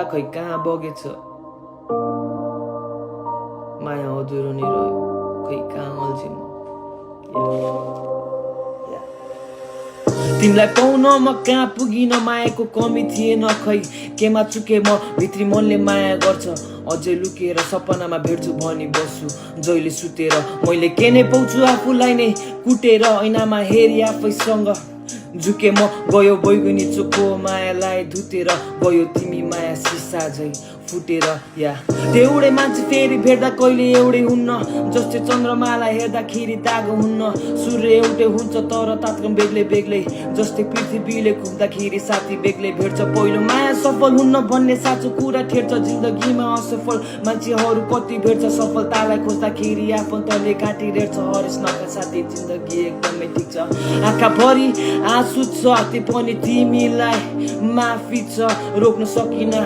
खै कहाँ बगेछ माया अधुरो नै रह्यो खै कहाँ अल्झिम तिमीलाई पाउन म कहाँ पुगिन मायाको कमी थिएन खै केमा चुके म भित्री मनले माया गर्छ अझै लुकेर सपनामा भेट्छु भनी बस्छु जहिले सुतेर मैले के नै पाउँछु आफूलाई नै कुटेर ऐनामा हेरी आफैसँग झुके म गयो बैगुनी चोखो मायालाई धुतेर गयो तिमी माया सिसा झै फुटेर या एउटै मान्छे फेरि भेट्दा कहिले एउटै हुन्न जस्तै चन्द्रमालाई हेर्दाखेरि तागो हुन्न सूर्य एउटै हुन्छ तर तापक्रम बेग्लै बेग्लै जस्तै पृथ्वीले घुम्दाखेरि साथी बेग्लै भेट्छ पहिलो माया सफल हुन्न भन्ने साँचो कुरा ठेर्छ जिन्दगीमा असफल मान्छेहरू कति भेट्छ सफलतालाई खोज्दाखेरि आफन्तले काटी रेट्छ हरेस नका साथी जिन्दगी एकदमै ठिक छ आँखाभरि आँसु छ त्यो पनि तिमीलाई माफी छ रोक्न सकिन